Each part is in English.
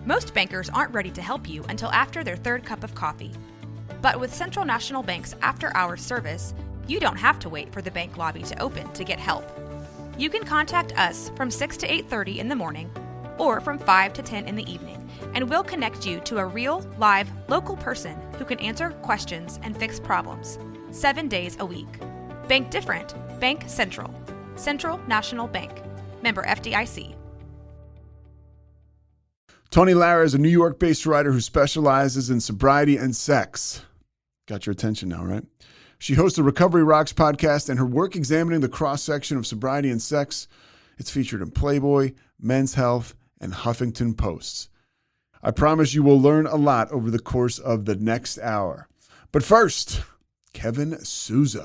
Most bankers aren't ready to help you until after their third cup of coffee. But with Central National Bank's after-hours service, you don't have to wait for the bank lobby to open to get help. You can contact us from 6 to 8:30 in the morning or from 5 to 10 in the evening, and we'll connect you to a real, live, local person who can answer questions and fix problems 7 days a week. Bank different. Bank Central. Central National Bank. Member FDIC. Tawny Lara is a New York-based writer who specializes in sobriety and sex. Got your attention now, right? She hosts the Recovery Rocks podcast, and her work examining the cross-section of sobriety and sex, it's featured in Playboy, Men's Health, and Huffington Post. I promise you will learn a lot over the course of the next hour. But first, Kevin Souza.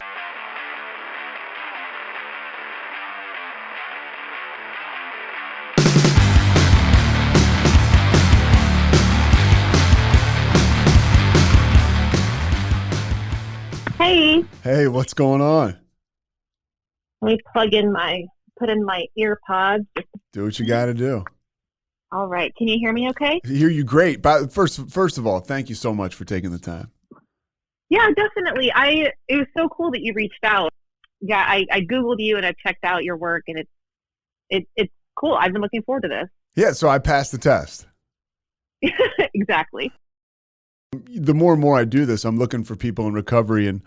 Hey. Hey, what's going on? Let me put in my ear pods. Do what you got to do. All right. Can you hear me okay? I hear you great. But first of all, thank you so much for taking the time. Yeah, definitely. It was so cool that you reached out. Yeah, I Googled you and I checked out your work, and it's cool. I've been looking forward to this. Yeah, so I passed the test. Exactly. The more and more I do this, I'm looking for people in recovery and,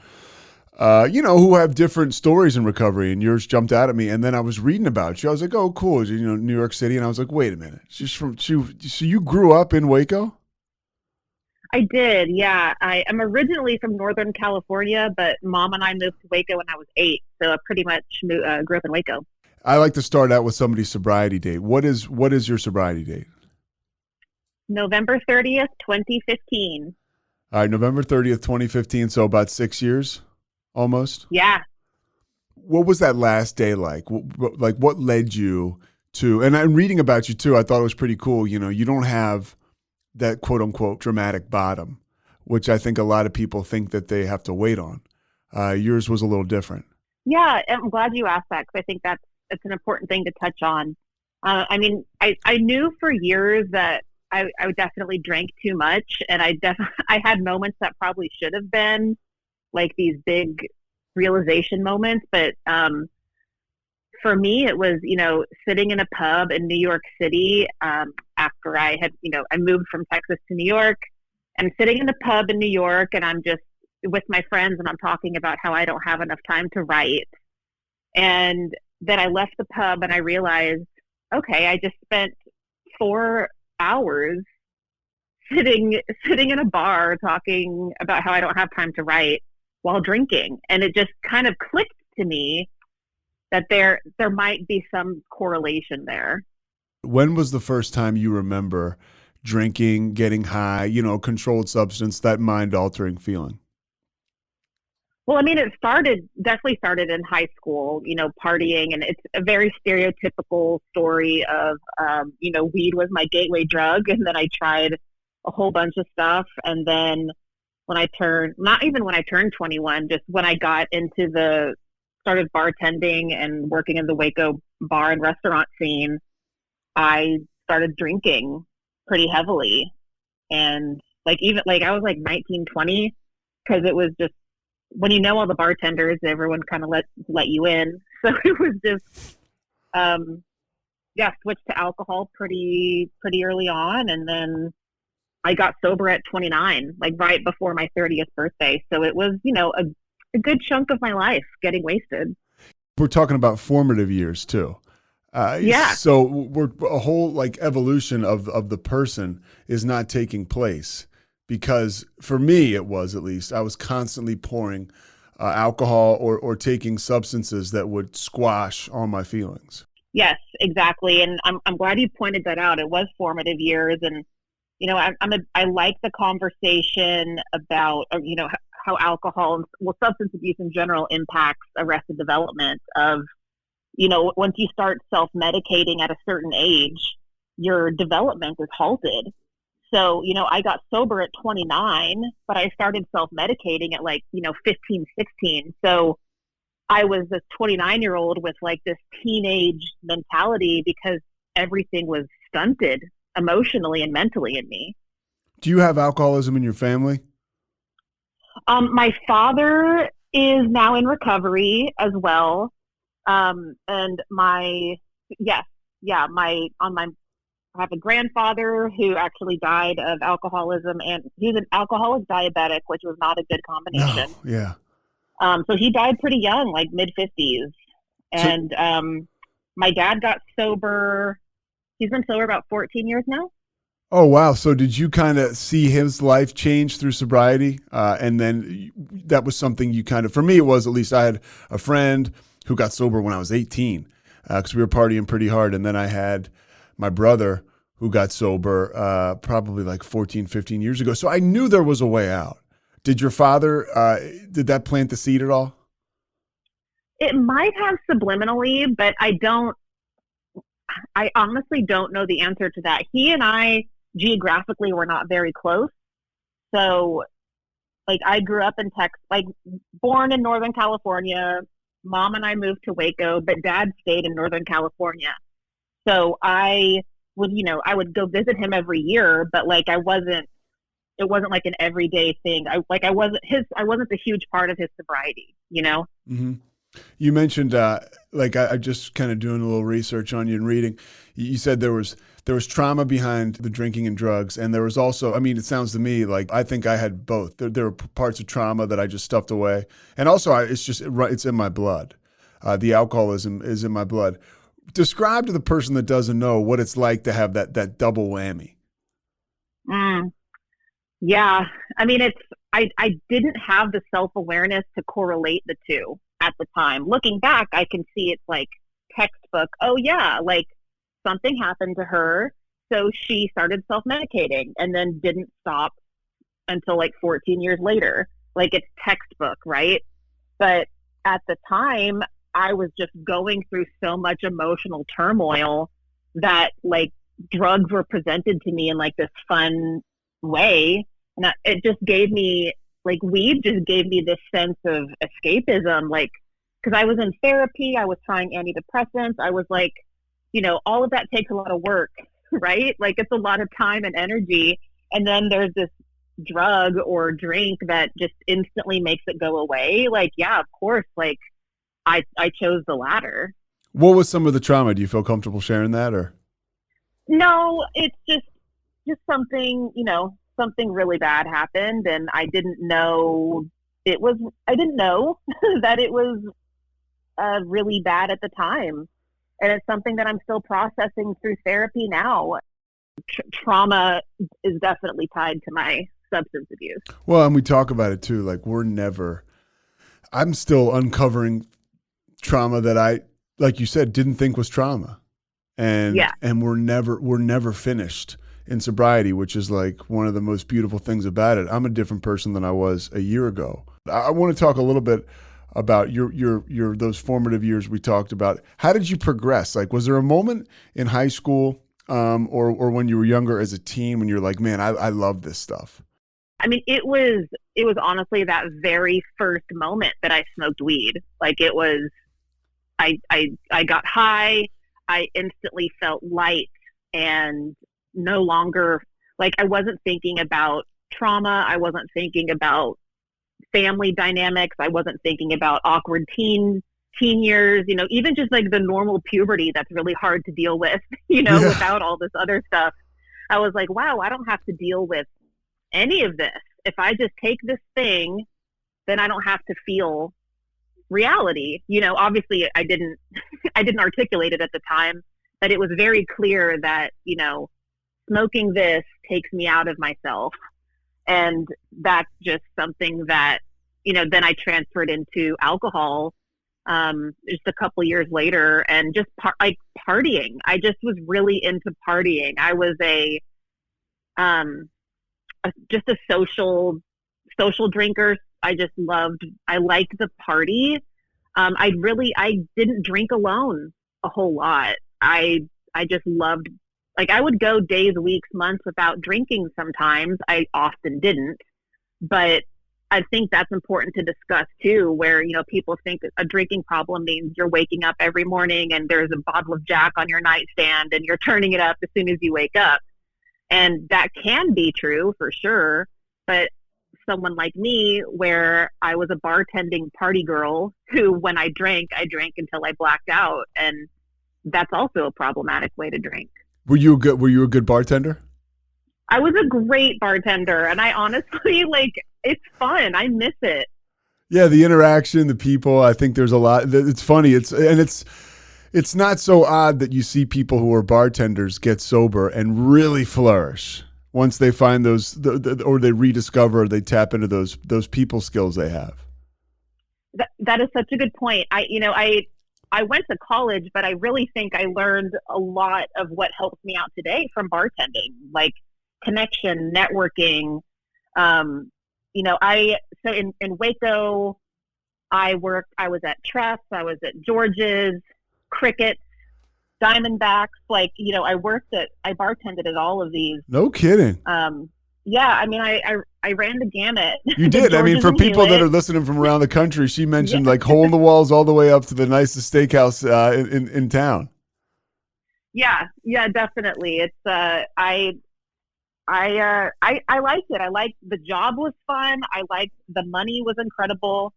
who have different stories in recovery, and yours jumped out at me. And then I was reading about you. I was like, oh, cool. New York City. And I was like, wait a minute. So you grew up in Waco? I did. Yeah. I am originally from Northern California, but Mom and I moved to Waco when I was 8. So I pretty much grew up in Waco. I like to start out with somebody's sobriety date. What is your sobriety date? November 30th, 2015. All right, November 30th, 2015. So about 6 years, almost? Yeah. What was that last day like? What led you to, and I'm reading about you too, I thought it was pretty cool. You don't have that quote unquote dramatic bottom, which I think a lot of people think that they have to wait on. Yours was a little different. Yeah, I'm glad you asked that, because I think it's an important thing to touch on. I knew for years that I definitely drank too much, and I had moments that probably should have been like these big realization moments. But for me, it was, sitting in a pub in New York City after I had, I moved from Texas to New York, and sitting in a pub in New York, and I'm just with my friends, and I'm talking about how I don't have enough time to write. And then I left the pub and I realized, okay, I just spent 4 hours sitting in a bar talking about how I don't have time to write while drinking. And it just kind of clicked to me that there might be some correlation there. When was the first time you remember drinking, getting high, controlled substance, that mind-altering feeling? Well, it definitely started in high school, partying, and it's a very stereotypical story of, weed was my gateway drug, and then I tried a whole bunch of stuff. And then not even when I turned 21, just when I started bartending and working in the Waco bar and restaurant scene, I started drinking pretty heavily. And I was 19, 20, because it was just, when all the bartenders, everyone kind of let you in. So it was just, switched to alcohol pretty early on. And then I got sober at 29, right before my 30th birthday. So it was, a good chunk of my life getting wasted. We're talking about formative years too. Yeah. So we're a whole evolution of the person is not taking place. Because for me, it was, at least, I was constantly pouring alcohol or taking substances that would squash all my feelings. Yes, exactly. And I'm glad you pointed that out. It was formative years. And, I like the conversation about, how alcohol, substance abuse in general impacts arrested development of, once you start self-medicating at a certain age, your development is halted. So, I got sober at 29, but I started self-medicating at 15, 16. So I was a 29-year-old with this teenage mentality because everything was stunted emotionally and mentally in me. Do you have alcoholism in your family? My father is now in recovery as well. And yes, yeah, I have a grandfather who actually died of alcoholism, and he's an alcoholic diabetic, which was not a good combination. No, yeah. So he died pretty young, like mid-50s. And my dad got sober. He's been sober about 14 years now. Oh, wow. So did you kind of see his life change through sobriety? And then that was something you kind of, for me, it was, at least I had a friend who got sober when I was 18 because we were partying pretty hard. And then I had my brother who got sober probably like 14, 15 years ago. So I knew there was a way out. Did your father, did that plant the seed at all? It might have subliminally, but I honestly don't know the answer to that. He and I geographically were not very close. So like I grew up in Texas, like born in Northern California. Mom and I moved to Waco, but dad stayed in Northern California. So I would go visit him every year, but like it wasn't like an everyday thing. I wasn't a huge part of his sobriety, you know? Mm-hmm. You mentioned, I just kind of doing a little research on you and reading, you said there was trauma behind the drinking and drugs. And there was also, I mean, it sounds to me like, I think I had both. There were parts of trauma that I just stuffed away. And also it's in my blood. The alcoholism is in my blood. Describe to the person that doesn't know what it's like to have that double whammy. Yeah. I mean, I didn't have the self-awareness to correlate the two at the time. Looking back, I can see it's like textbook. Oh yeah, like something happened to her, so she started self-medicating and then didn't stop until like 14 years later. Like it's textbook, right? But at the time, I was just going through so much emotional turmoil that like drugs were presented to me in like this fun way. And it just gave me, like weed just gave me this sense of escapism, like, because I was in therapy, I was trying antidepressants, I was like, all of that takes a lot of work, right? Like it's a lot of time and energy. And then there's this drug or drink that just instantly makes it go away. Like, yeah, of course, like I chose the latter. What was some of the trauma? Do you feel comfortable sharing that or? No, it's just something, something really bad happened and I didn't know that it was really bad at the time. And it's something that I'm still processing through therapy now. Trauma is definitely tied to my substance abuse. Well, and we talk about it too. Like I'm still uncovering trauma that I, like you said, didn't think was trauma. And we're never finished in sobriety, which is like one of the most beautiful things about it. I'm a different person than I was a year ago. I want to talk a little bit about your those formative years we talked about. How did you progress? Like, was there a moment in high school or when you were younger as a teen when you're like, man, I love this stuff? I mean, it was honestly that very first moment that I smoked weed. Like it was, I got high. I instantly felt light and no longer, like I wasn't thinking about trauma. I wasn't thinking about family dynamics. I wasn't thinking about awkward teen years, even just like the normal puberty that's really hard to deal with, without all this other stuff. I was like, wow, I don't have to deal with any of this. If I just take this thing, then I don't have to feel reality. Obviously I didn't articulate it at the time, but it was very clear that, smoking this takes me out of myself. And that's just something that, then I transferred into alcohol just a couple years later and just partying. I just was really into partying. I was just a social drinker. I liked the party. I didn't drink alone a whole lot. I just loved, like I would go days, weeks, months without drinking sometimes. I often didn't, but I think that's important to discuss too, where, people think a drinking problem means you're waking up every morning and there's a bottle of Jack on your nightstand and you're turning it up as soon as you wake up. And that can be true for sure. But someone like me, where I was a bartending party girl who, when I drank until I blacked out. And that's also a problematic way to drink. Were you a good bartender? I was a great bartender, and I honestly, like, it's fun. I miss it. Yeah, the interaction, the people. I think there's a lot. It's funny. It's not so odd that you see people who are bartenders get sober and really flourish once they find those, or they rediscover, they tap into those people skills they have. That is such a good point. I went to college, but I really think I learned a lot of what helps me out today from bartending, like connection, networking. So in Waco, I was at Tress, I was at George's, Crickets, Diamondbacks. Like, I bartended at all of these. No kidding. Yeah, I mean, I ran the gamut. You did. I mean, for people that are listening from around the country, she mentioned like hole in the walls all the way up to the nicest steakhouse in town. Yeah, definitely. It's I liked it. I liked the job was fun. I liked the money was incredible.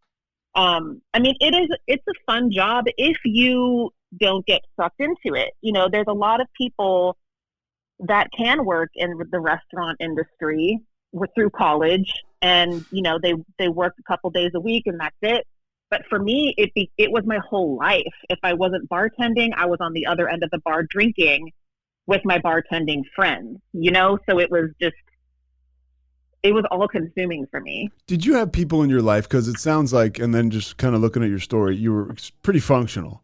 I mean, it's a fun job if you don't get sucked into it. There's a lot of people that can work in the restaurant industry through college, and they work a couple days a week and that's it. But for me, it was my whole life. If I wasn't bartending, I was on the other end of the bar drinking with my bartending friends, so it was all consuming for me. Did you have people in your life, because it sounds like, and then just kind of looking at your story, you were pretty functional.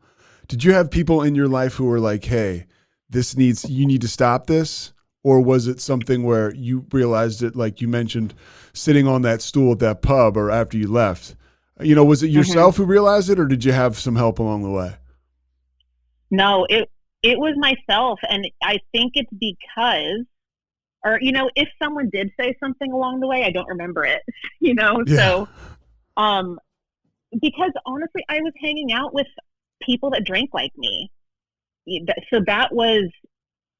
Did you have people in your life who were like, hey, you need to stop this? Or was it something where you realized it, like you mentioned, sitting on that stool at that pub or after you left? Was it yourself who realized it, or did you have some help along the way? No, it was myself. And I think it's because, or, if someone did say something along the way, I don't remember it, Yeah. So, because honestly, I was hanging out with people that drank like me. So that was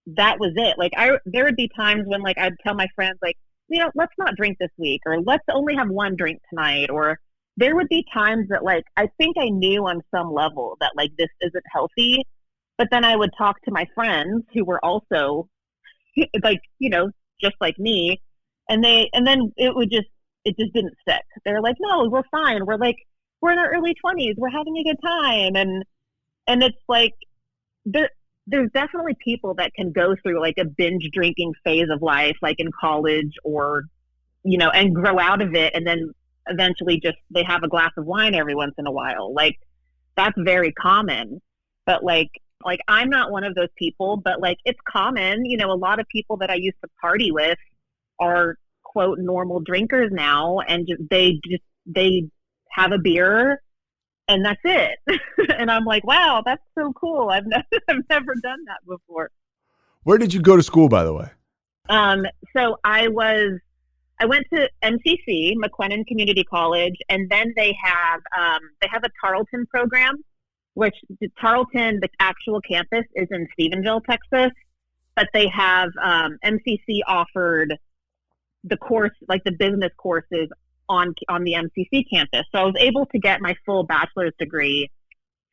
it. Like there would be times when like I'd tell my friends like, let's not drink this week, or let's only have one drink tonight. Or there would be times that like, I think I knew on some level that like, this isn't healthy. But then I would talk to my friends who were also like, just like me. And then it just didn't stick. They're like, no, we're fine. We're in our early 20s. We're having a good time. And it's like, there's definitely people that can go through like a binge drinking phase of life, like in college or, and grow out of it. And then eventually just, they have a glass of wine every once in a while. Like that's very common, but like I'm not one of those people, but like it's common, a lot of people that I used to party with are quote normal drinkers now. And they have a beer and that's it. And I'm like, wow, that's so cool. I've never done that before. Where did you go to school, by the way? So I went to MCC, McLennan Community College, and then they have a Tarleton program, which the Tarleton, the actual campus is in Stephenville, Texas, but they have MCC offered the course, like the business courses on the MCC campus. So I was able to get my full bachelor's degree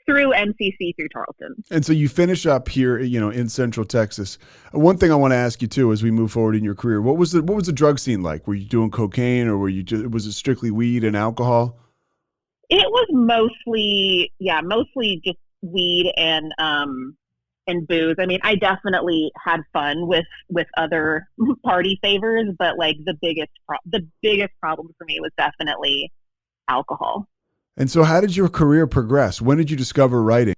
through MCC through Tarleton. And so you finish up here, in Central Texas. One thing I want to ask you too, as we move forward in your career, what was the drug scene like? Were you doing cocaine, or was it strictly weed and alcohol? It was mostly just weed and booze. I mean, I definitely had fun with other party favors, but like the biggest problem for me was definitely alcohol. And so how did your career progress? When did you discover writing?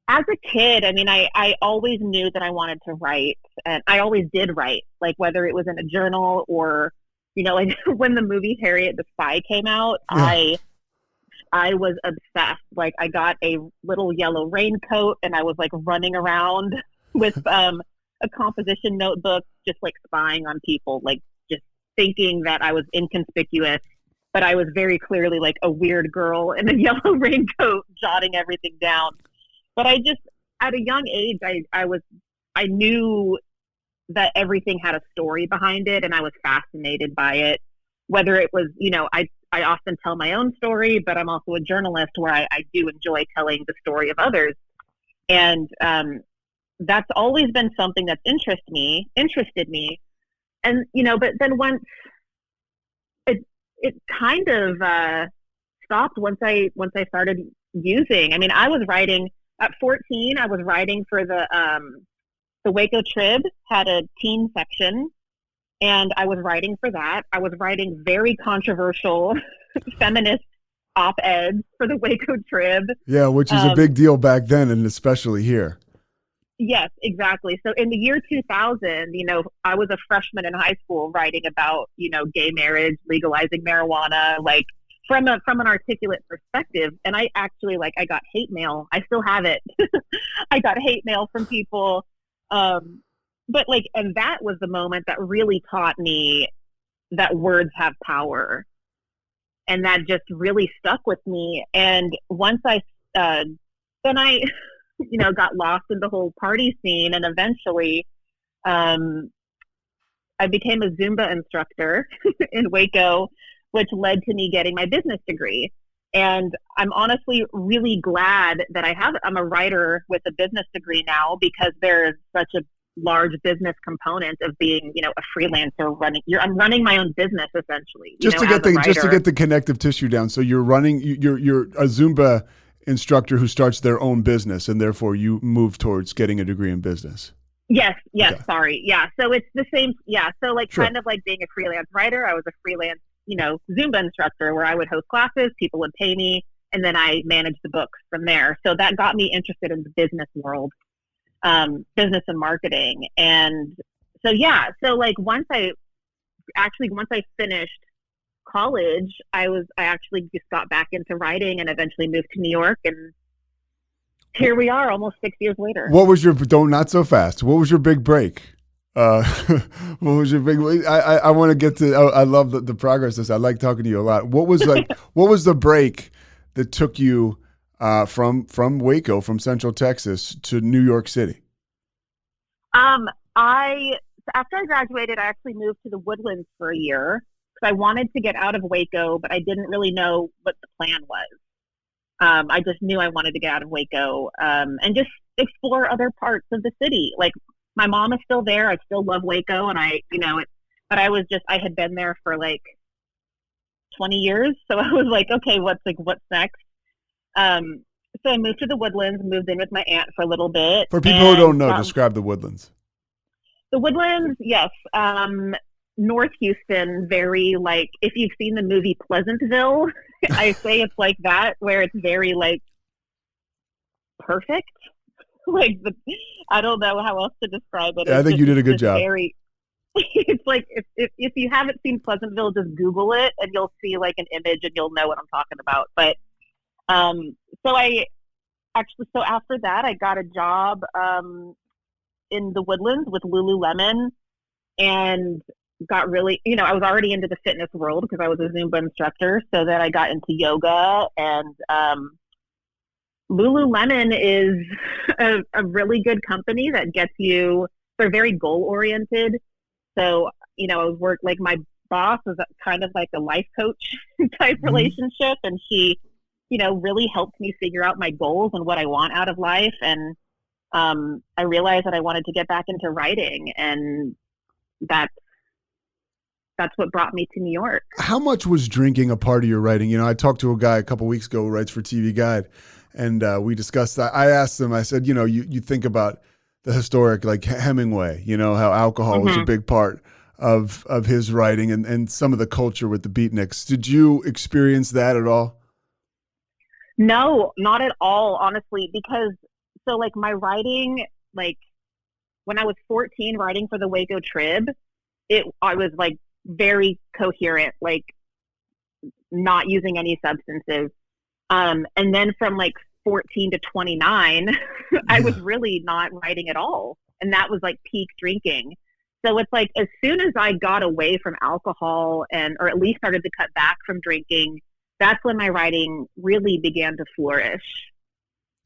As a kid, I mean, I always knew that I wanted to write, and I always did write, like whether it was in a journal or, like when the movie Harriet the Spy came out, yeah. I was obsessed. Like I got a little yellow raincoat and I was like running around with a composition notebook, just like spying on people, like just thinking that I was inconspicuous, but I was very clearly like a weird girl in a yellow raincoat jotting everything down. But I just, at a young age, I knew that everything had a story behind it, and I was fascinated by it. Whether it was, I often tell my own story, but I'm also a journalist where I do enjoy telling the story of others. And that's always been something that's interested me. And, but then once it kind of stopped once I started using. I mean, I was writing at 14. I was writing for the Waco Trib had a teen section, and I was writing for that. I was writing very controversial feminist op-eds for the Waco Trib. Yeah, which is a big deal back then, and especially here. Yes, exactly. So in the year 2000, I was a freshman in high school writing about, gay marriage, legalizing marijuana, like from an articulate perspective. And I actually, I got hate mail. I still have it. I got hate mail from people. But and that was the moment that really taught me that words have power. And that just really stuck with me. And once then I got lost in the whole party scene, and eventually I became a Zumba instructor in Waco, which led to me getting my business degree. And I'm honestly really glad that I'm a writer with a business degree now, because there's such a large business component of being, a freelancer I'm running my own business essentially. Just to get the connective tissue down. So you're a Zumba instructor who starts their own business, and therefore you move towards getting a degree in business. Yes. Okay. Sorry. Yeah. So it's the same. Yeah. So Sure. kind of like being a freelance writer, I was a freelance, Zumba instructor where I would host classes, people would pay me, and then I managed the books from there. So that got me interested in the business world, business and marketing. And so, yeah. So once I finished college, I actually just got back into writing and eventually moved to New York, and here we are almost 6 years later. What was not so fast. What was your big break? What was your big, I want to get to, I love the progress. I like talking to you a lot. What was what was the break that took you from Waco, from Central Texas to New York City? After I graduated, I actually moved to the Woodlands for a year because I wanted to get out of Waco, but I didn't really know what the plan was. I just knew I wanted to get out of Waco and just explore other parts of the city. My mom is still there. I still love Waco, and but I had been there for 20 years. So I was like, okay, what's next? So I moved to the Woodlands, moved in with my aunt for a little bit. For people who don't know, describe the Woodlands. The Woodlands, yes. North Houston, very if you've seen the movie Pleasantville, I say it's like that, where it's very perfect. I don't know how else to describe it. Yeah, I think you did a good job. It's if you haven't seen Pleasantville, just Google it and you'll see an image and you'll know what I'm talking about. But so after that, I got a job in the Woodlands with Lululemon, and got really, I was already into the fitness world because I was a Zumba instructor. So then I got into yoga, and Lululemon is a really good company that gets you, they're very goal oriented. So, I was my boss was kind of like a life coach type relationship. And she, really helped me figure out my goals and what I want out of life. And I realized that I wanted to get back into writing, and that's what brought me to New York. How much was drinking a part of your writing? I talked to a guy a couple of weeks ago who writes for TV Guide, and we discussed that. I asked him, I said, you think about the historic, Hemingway, how alcohol was a big part of his writing, and some of the culture with the beatniks. Did you experience that at all? No, not at all, honestly, because my writing, when I was 14 writing for the Waco Trib, I was very coherent, not using any substances. And then from 14 to 29, I was really not writing at all. And that was peak drinking. So it's as soon as I got away from alcohol or at least started to cut back from drinking, that's when my writing really began to flourish.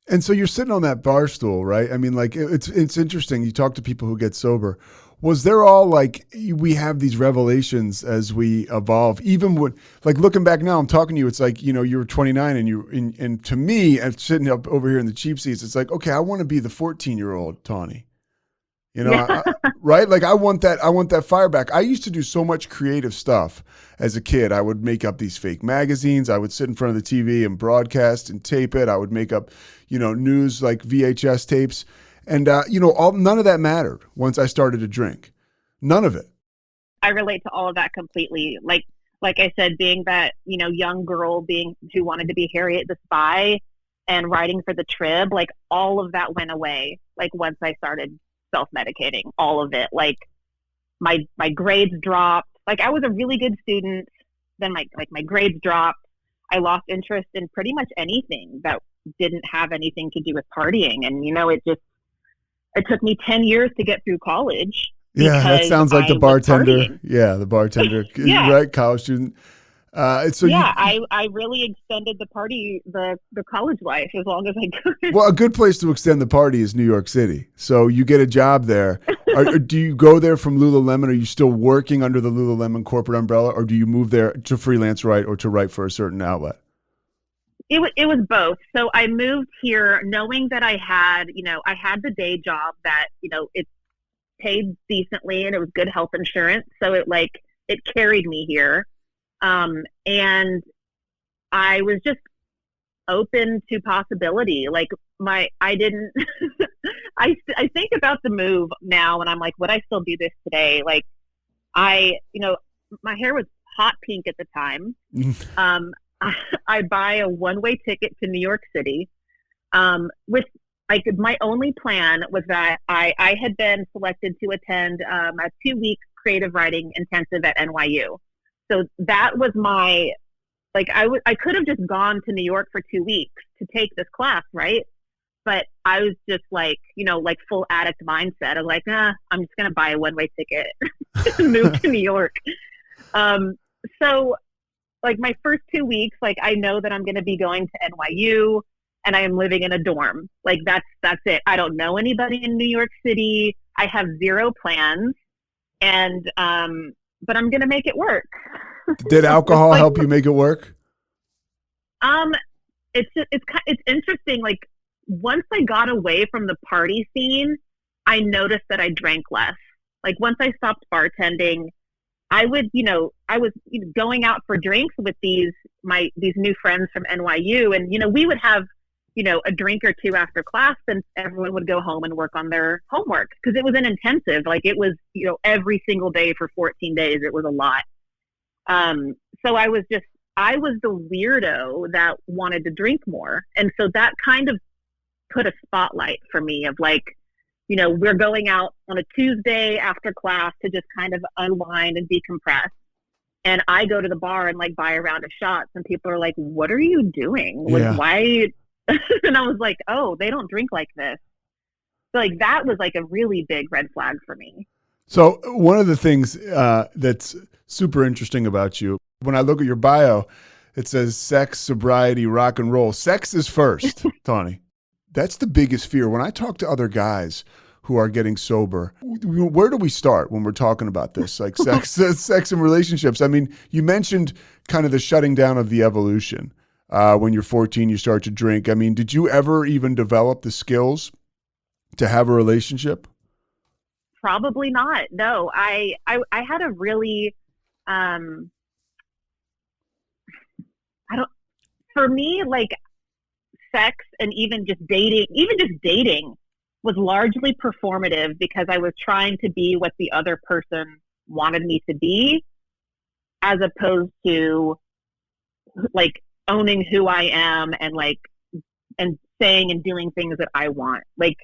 And so you're sitting on that bar stool, right? I mean, it's interesting. You talk to people who get sober. was there all like, we have these revelations as we evolve, even when, like looking back now, I'm talking to you, it's like, you know, you were 29 and to me, I'm sitting up over here in the cheap seats. It's like, okay, I want to be the 14-year-old Tawny, you know, right? Like I want that fire back. I used to do so much creative stuff as a kid. I would make up these fake magazines. I would sit in front of the TV and broadcast and tape it. I would make up, you know, news like VHS tapes. And, you know, none of that mattered once I started to drink. None of it. I relate to all of that completely. Like I said, being that, you know, young girl who wanted to be Harriet the Spy and writing for the Trib, like all of that went away. Like once I started self-medicating, all of it, like my grades dropped. Like I was a really good student. Then my grades dropped. I lost interest in pretty much anything that didn't have anything to do with partying. And, you know, it took me 10 years to get through college. Yeah, that sounds like the bartender. Yeah, the bartender. Yeah. Right, college student. I really extended the college life as long as I could. Well, a good place to extend the party is New York City. So you get a job there. Do you go there from Lululemon? Are you still working under the Lululemon corporate umbrella, or do you move there to freelance write or to write for a certain outlet? It was both. So I moved here knowing that I had the day job that, you know, it paid decently and it was good health insurance. So it carried me here. And I was just open to possibility. Like I didn't, I think about the move now and I'm like, would I still do this today? Like my hair was hot pink at the time. I buy a one-way ticket to New York City, with like my only plan was that I had been selected to attend a 2-week creative writing intensive at NYU. So that was my, like, I could have just gone to New York for 2 weeks to take this class, right? But I was just like, you know, like full addict mindset. I'm like, I'm just going to buy a one-way ticket and move to New York. So like my first 2 weeks, like I know that I'm going to be going to NYU and I am living in a dorm. Like that's it. I don't know anybody in New York City. I have zero plans, and but I'm going to make it work. Did alcohol help you make it work? It's interesting. Like once I got away from the party scene, I noticed that I drank less. Like once I stopped bartending, I was going out for drinks with these new friends from NYU, and, you know, we would have, you know, a drink or two after class, and everyone would go home and work on their homework because it was an intensive. Like it was, you know, every single day for 14 days. It was a lot. So I was the weirdo that wanted to drink more. And so that kind of put a spotlight for me of like, you know, we're going out on a Tuesday after class to just kind of unwind and decompress. And I go to the bar and like buy a round of shots, and people are like, what are you doing? Like, why? And I was like, oh, they don't drink like this. So like that was like a really big red flag for me. So one of the things that's super interesting about you, when I look at your bio, it says sex, sobriety, rock and roll. Sex is first, Tawny. That's the biggest fear. When I talk to other guys who are getting sober, where do we start when we're talking about this? Like sex and relationships. I mean, you mentioned kind of the shutting down of the evolution. When you're 14, you start to drink. I mean, did you ever even develop the skills to have a relationship? Probably not. No, I had a really, for me, like sex and even just dating was largely performative because I was trying to be what the other person wanted me to be, as opposed to like owning who I am and saying and doing things that I want. Like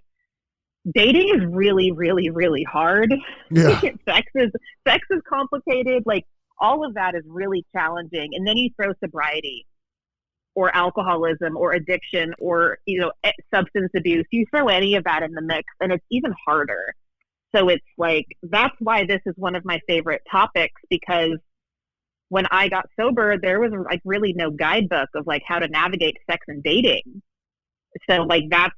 dating is really, really, really hard. Yeah. Sex is complicated. Like all of that is really challenging. And then you throw sobriety or alcoholism or addiction or, you know, substance abuse. You throw any of that in the mix and it's even harder. So it's like, that's why this is one of my favorite topics, because when I got sober, there was like really no guidebook of like how to navigate sex and dating. So like that's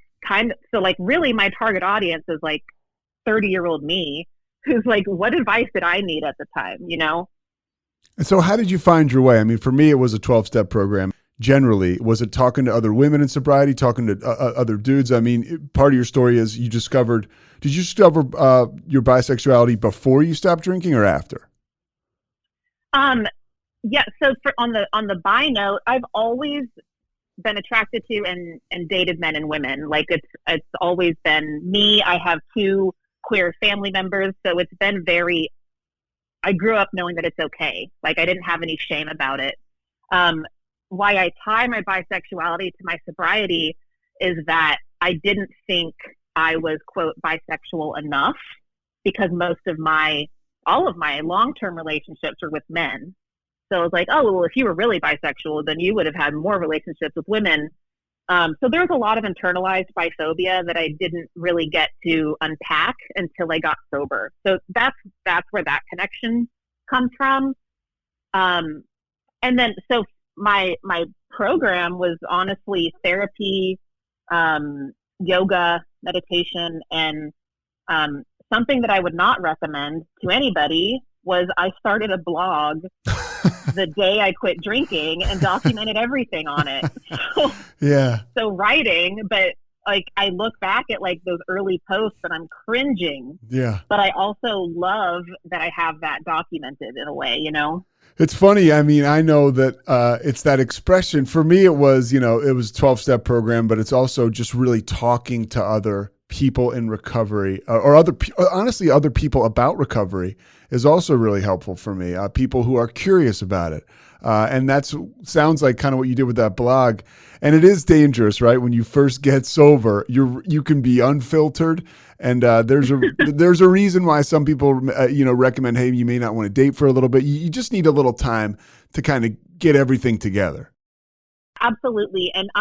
really my target audience is like 30-year-old me who's like, what advice did I need at the time, you know? And so how did you find your way? I mean, for me, it was a 12-step program. Generally, was it talking to other women in sobriety, talking to other dudes? I mean, part of your story is did you discover your bisexuality before you stopped drinking or after? Yeah. So on the bi note, I've always been attracted to and dated men and women. Like it's always been me. I have 2 queer family members. So it's been I grew up knowing that it's okay. Like I didn't have any shame about it. Why I tie my bisexuality to my sobriety is that I didn't think I was, quote, bisexual enough because all of my long-term relationships were with men. So I was like, oh, well, if you were really bisexual, then you would have had more relationships with women. So there's a lot of internalized biphobia that I didn't really get to unpack until I got sober. So that's where that connection comes from. And then, so my program was honestly therapy, yoga, meditation, and something that I would not recommend to anybody was I started a blog the day I quit drinking and documented everything on it. So, yeah. So writing, but like I look back at like those early posts and I'm cringing. Yeah. But I also love that I have that documented in a way, you know? It's funny. I mean, I know that it's that expression. For me, it was, it was a 12-step program, but it's also just really talking to other people in recovery or honestly, other people about recovery is also really helpful for me. People who are curious about it. And sounds like kind of what you did with that blog. And it is dangerous, right? When you first get sober, you can be unfiltered. And there's a reason why some people, recommend, hey, you may not want to date for a little bit. You just need a little time to kind of get everything together. Absolutely. And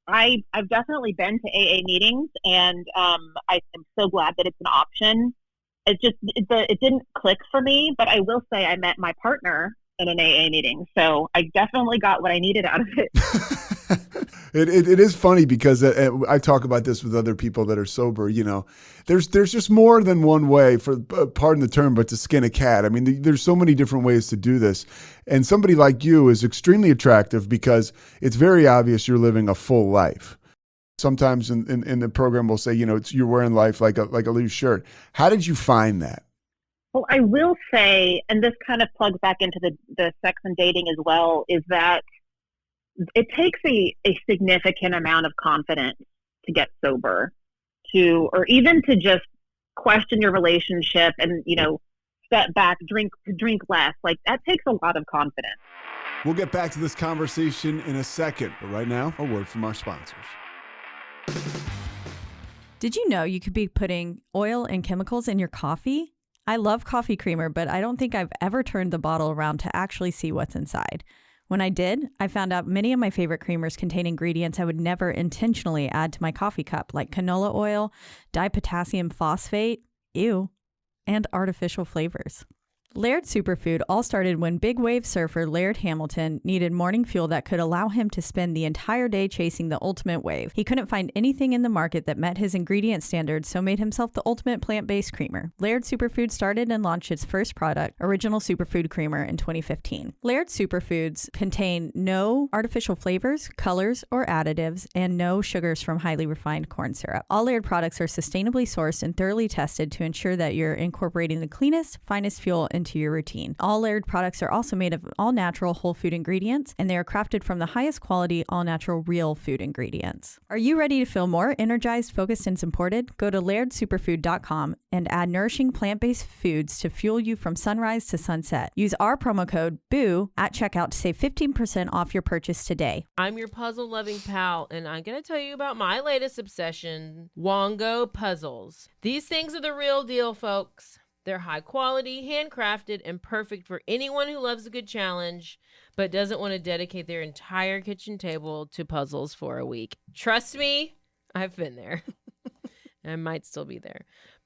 I've definitely been to AA meetings, and I am so glad that it's an option. It didn't click for me, but I will say I met my partner in an AA meeting, so I definitely got what I needed out of it. It is funny because I talk about this with other people that are sober. There's just more than one way, for pardon the term, but to skin a cat. I mean, there's so many different ways to do this. And somebody like you is extremely attractive because it's very obvious you're living a full life. Sometimes in the program we'll say, you're wearing life like a loose shirt. How did you find that? Well, I will say, and this kind of plugs back into the sex and dating as well, is that it takes a significant amount of confidence to get sober, or even to just question your relationship and, step back, drink less. Like that takes a lot of confidence. We'll get back to this conversation in a second, but right now, a word from our sponsors. Did you know you could be putting oil and chemicals in your coffee? I love coffee creamer, but I don't think I've ever turned the bottle around to actually see what's inside. When I did, I found out many of my favorite creamers contain ingredients I would never intentionally add to my coffee cup, like canola oil, dipotassium phosphate, and artificial flavors. Laird Superfood all started when big wave surfer Laird Hamilton needed morning fuel that could allow him to spend the entire day chasing the ultimate wave. He couldn't find anything in the market that met his ingredient standards, so made himself the ultimate plant-based creamer. Laird Superfood started and launched its first product, Original Superfood Creamer, in 2015. Laird Superfoods contain no artificial flavors, colors, or additives, and no sugars from highly refined corn syrup. All Laird products are sustainably sourced and thoroughly tested to ensure that you're incorporating the cleanest, finest fuel into your routine. All Laird products are also made of all-natural whole food ingredients, and they are crafted from the highest quality all-natural real food ingredients. Are you ready to feel more energized, focused, and supported? Go to lairdsuperfood.com and add nourishing plant-based foods to fuel you from sunrise to sunset. Use our promo code BOO at checkout to save 15% off your purchase today. I'm your puzzle-loving pal, and I'm going to tell you about my latest obsession, Wongo puzzles. These things are the real deal, folks. They're high quality, handcrafted, and perfect for anyone who loves a good challenge, but doesn't want to dedicate their entire kitchen table to puzzles for a week. Trust me, I've been there. I might still be there.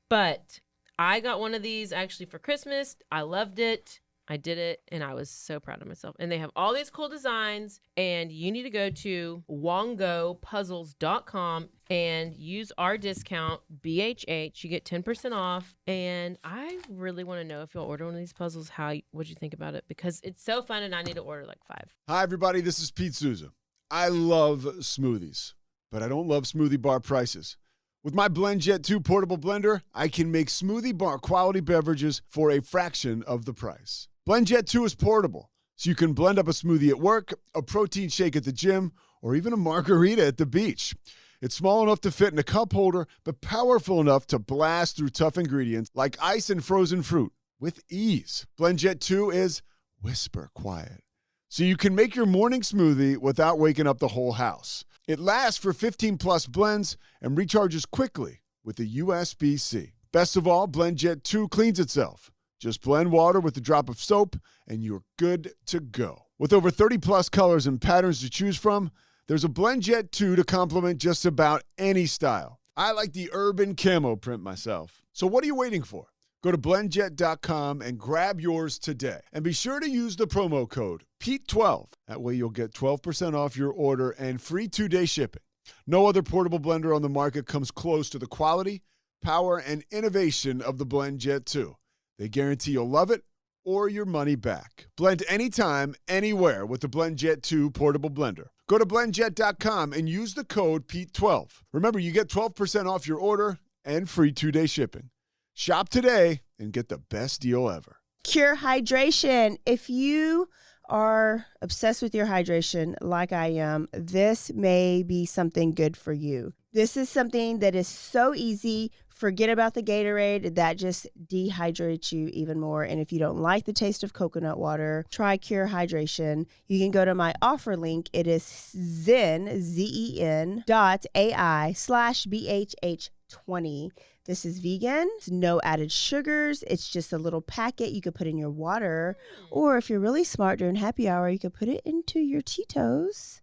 But I got one of these actually for Christmas. I loved it. I did it, and I was so proud of myself. And they have all these cool designs, and you need to go to wongopuzzles.com and use our discount, BHH. You get 10% off. And I really want to know, if you'll order one of these puzzles, what'd you think about it? Because it's so fun, and I need to order like 5. Hi, everybody. This is Pete Souza. I love smoothies, but I don't love smoothie bar prices. With my BlendJet 2 portable blender, I can make smoothie bar quality beverages for a fraction of the price. BlendJet 2 is portable, so you can blend up a smoothie at work, a protein shake at the gym, or even a margarita at the beach. It's small enough to fit in a cup holder, but powerful enough to blast through tough ingredients like ice and frozen fruit with ease. BlendJet 2 is whisper quiet, so you can make your morning smoothie without waking up the whole house. It lasts for 15-plus blends and recharges quickly with a USB-C. Best of all, BlendJet 2 cleans itself. Just blend water with a drop of soap, and you're good to go. With over 30-plus colors and patterns to choose from, there's a BlendJet 2 to complement just about any style. I like the urban camo print myself. So what are you waiting for? Go to blendjet.com and grab yours today. And be sure to use the promo code PETE12. That way you'll get 12% off your order and free 2-day shipping. No other portable blender on the market comes close to the quality, power, and innovation of the BlendJet 2. They guarantee you'll love it or your money back. Blend anytime, anywhere with the BlendJet 2 portable blender. Go to blendjet.com and use the code PETE12. Remember, you get 12% off your order and free 2-day shipping. Shop today and get the best deal ever. Cure hydration. If you are obsessed with your hydration like I am, this may be something good for you. This is something that is so easy. Forget about the Gatorade. That just dehydrates you even more. And if you don't like the taste of coconut water, try Cure Hydration. You can go to my offer link. It is zen.ai/BHH20. This is vegan, it's no added sugars. It's just a little packet you could put in your water. Or if you're really smart during happy hour, you could put it into your Tito's.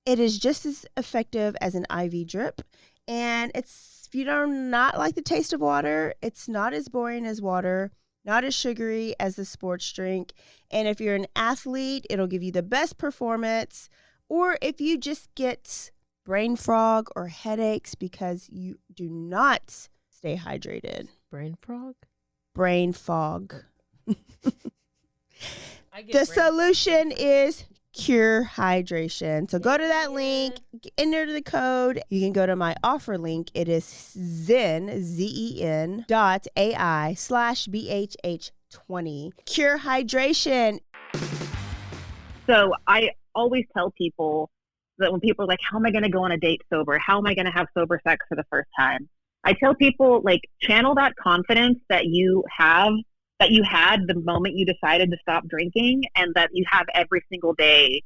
It is just as effective as an IV drip. And if you do not like the taste of water, it's not as boring as water, not as sugary as the sports drink. And if you're an athlete, it'll give you the best performance. Or if you just get brain fog or headaches because you do not stay hydrated. Brain frog? Brain fog. The solution is Cure Hydration. So go to that link, enter the code. You can go to my offer link. It is zen.ai/BHH20. Cure Hydration. So I always tell people that when people are like, how am I going to go on a date sober? How am I going to have sober sex for the first time? I tell people, like, channel that confidence that you had the moment you decided to stop drinking, and that you have every single day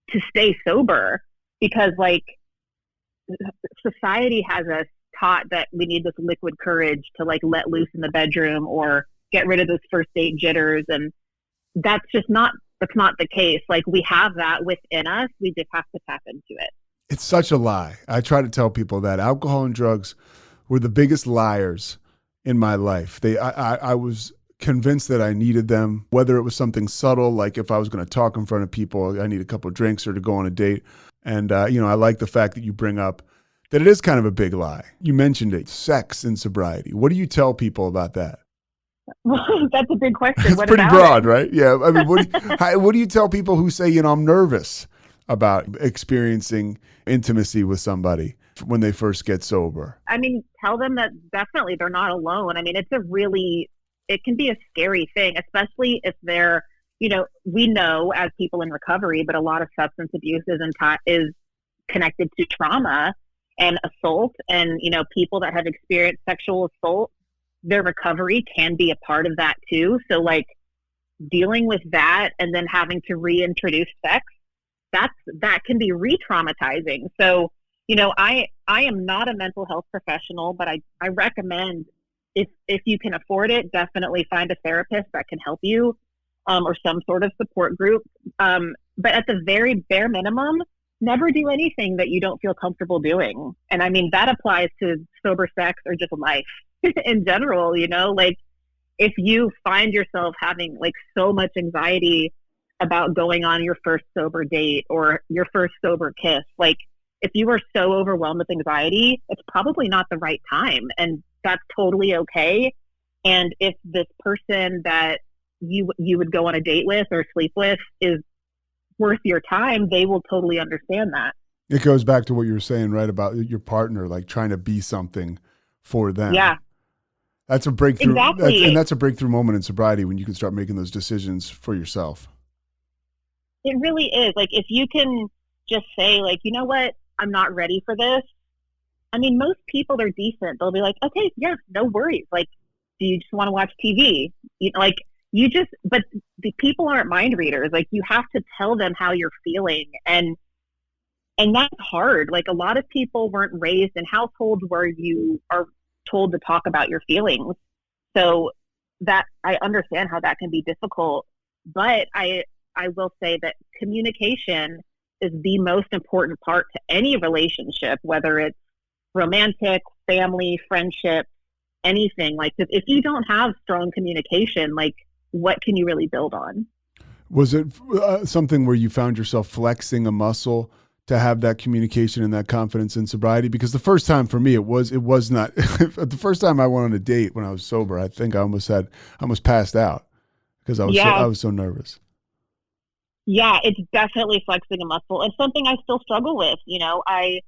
to stay sober. Because, like, society has us taught that we need this liquid courage to, like, let loose in the bedroom or get rid of those first date jitters. And that's not the case. Like, we have that within us. We just have to tap into it. It's such a lie. I try to tell people that alcohol and drugs were the biggest liars in my life. I was convinced that I needed them, whether it was something subtle, like if I was going to talk in front of people, I need a couple of drinks or to go on a date. And, I like the fact that you bring up that it is kind of a big lie. You mentioned it, sex and sobriety. What do you tell people about that? Well, that's a big question. It's pretty broad, right? Yeah. I mean, what do you tell people who say, I'm nervous about experiencing intimacy with somebody when they first get sober? I mean, tell them that definitely they're not alone. I mean, it can be a scary thing, especially if they're, we know as people in recovery, but a lot of substance abuse is connected to trauma and assault. And, people that have experienced sexual assault, their recovery can be a part of that too. So, like, dealing with that and then having to reintroduce sex, that can be re-traumatizing. So, I am not a mental health professional, but I recommend if you can afford it, definitely find a therapist that can help you, or some sort of support group. But at the very bare minimum, never do anything that you don't feel comfortable doing. And I mean, that applies to sober sex or just life in general, like, if you find yourself having like so much anxiety about going on your first sober date or your first sober kiss, like if you are so overwhelmed with anxiety, it's probably not the right time. And that's totally okay. And if this person that you would go on a date with or sleep with is worth your time, they will totally understand that. It goes back to what you were saying, right, about your partner, like trying to be something for them. Yeah. That's a breakthrough. Exactly. That's a breakthrough moment in sobriety when you can start making those decisions for yourself. It really is. Like, if you can just say, like, you know what, I'm not ready for this. I mean, most people are decent. They'll be like, okay, yeah, no worries. Like, do you just want to watch TV? But the people aren't mind readers. Like, you have to tell them how you're feeling. And that's hard. Like, a lot of people weren't raised in households where you are told to talk about your feelings. So that I understand how that can be difficult. But I will say that communication is the most important part to any relationship, whether it's romantic, family, friendship, anything. Like, if you don't have strong communication, like, what can you really build on? Was it something where you found yourself flexing a muscle to have that communication and that confidence in sobriety? Because the first time for me, it was not. The first time I went on a date when I was sober, I think I almost passed out because I was so nervous. Yeah, it's definitely flexing a muscle. It's something I still struggle with. You know, I